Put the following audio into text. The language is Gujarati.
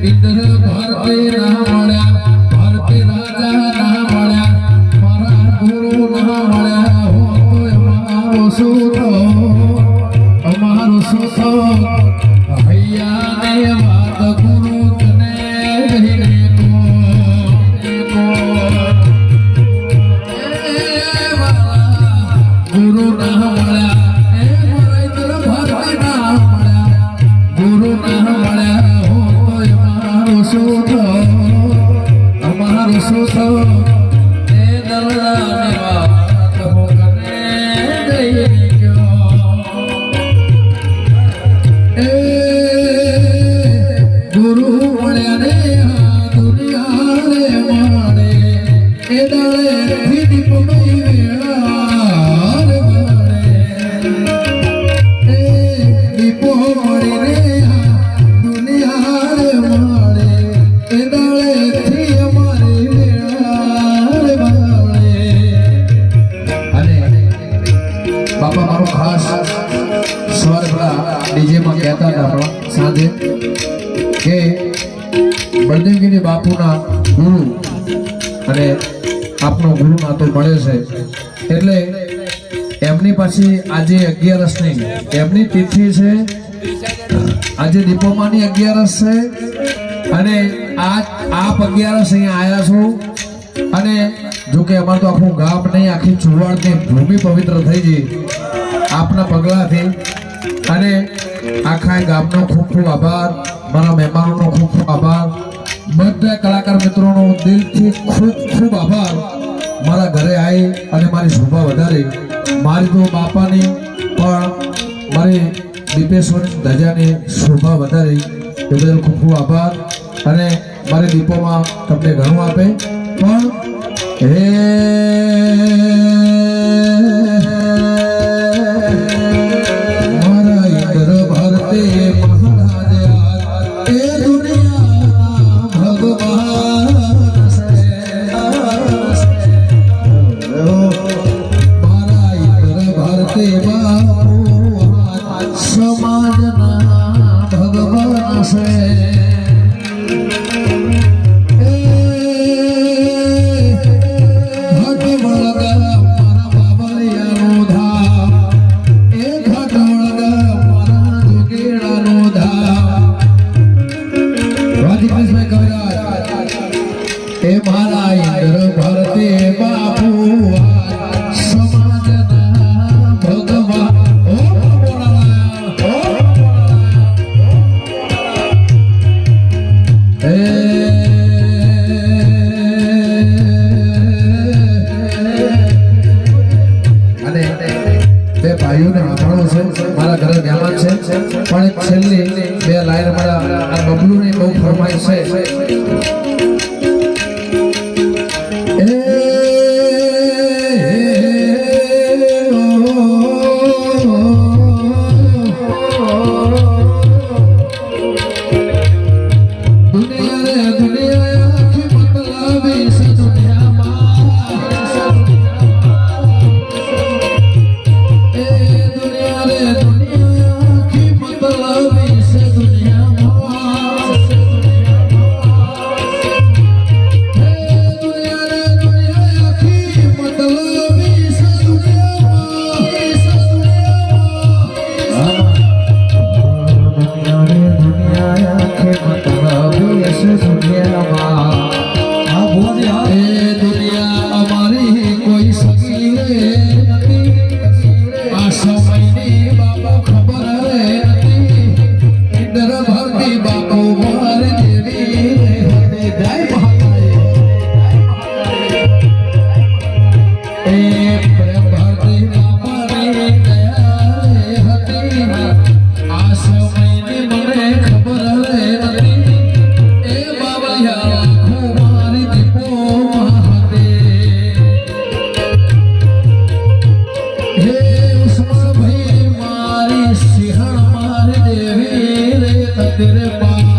ઇન્દ્ર ભરતે ના મળ્યા, ભરતે રાજા ના મળ્યા, મારા ગુરુ ના મળ્યા હો તો અમારો સુતો, અમારો સુતો હૈયા ને વાત ગુરુ તને ગુરુ ના મળ્યા, એ ઇન્દ્ર ભરતે ના મળ્યા, ગુરુ ના મળ્યા હો તો અમારો સુતો, અમારો સુતો એ દરડાની વાત હો કને દઈ ગયો, એ ગુરુ મળ્યા ને આ દુનિયા રે માણે, એ દાડે દીપ મઈ વેળા રે માણે, એ દીપો મળી રે આ દુનિયા રે માણે, એ દાડે થી અમારી વેળા રે માણે. અને બાપા મારો ખાસ સ્વર પેલા ડીજે માં કહેતા હતા પણ સાંજે કે બળદેવગીરી બાપુના ગુરુ અને આપનો ગુરુ નાતો મળે છે, એટલે એમની પાછી આજે 11 એમની તિથિ છે, આજે દીપોમાની 11 છે અને આપ 11 અહીંયા આવ્યા છો. અને જો કે અમારે તો આખું ગામ નહીં, આખી ચુવાડની ભૂમિ પવિત્ર થઈ ગઈ આપના પગલાથી. અને આખા ગામનો ખૂબ ખૂબ આભાર, મારા મહેમાનોનો ખૂબ ખૂબ આભાર, બધા કલાકાર મિત્રોનો દિલથી ખૂબ ખૂબ આભાર. મારા ઘરે આવી અને મારી શોભા વધારી, મારી તો બાપાની પણ મારી દીપેશ્વરની ધજાની શોભા વધારી, એ બદલ ખૂબ ખૂબ આભાર. અને મારી દીપોમાં તમને ઘણું આપે પણ હે મારા ઇન્દ્ર ભરતે મહારાજ એ દુનિયા ભગવાન મારા ઇન્દ્ર ભરતે બાપુ સમાજના ભગવાન છે. મારા ઘરે મહેમાન છે પણ એક છેલ્લી 2 લાઈન મારા આ બબલુની બહુ ફરમાઈશ છે. तेरे पास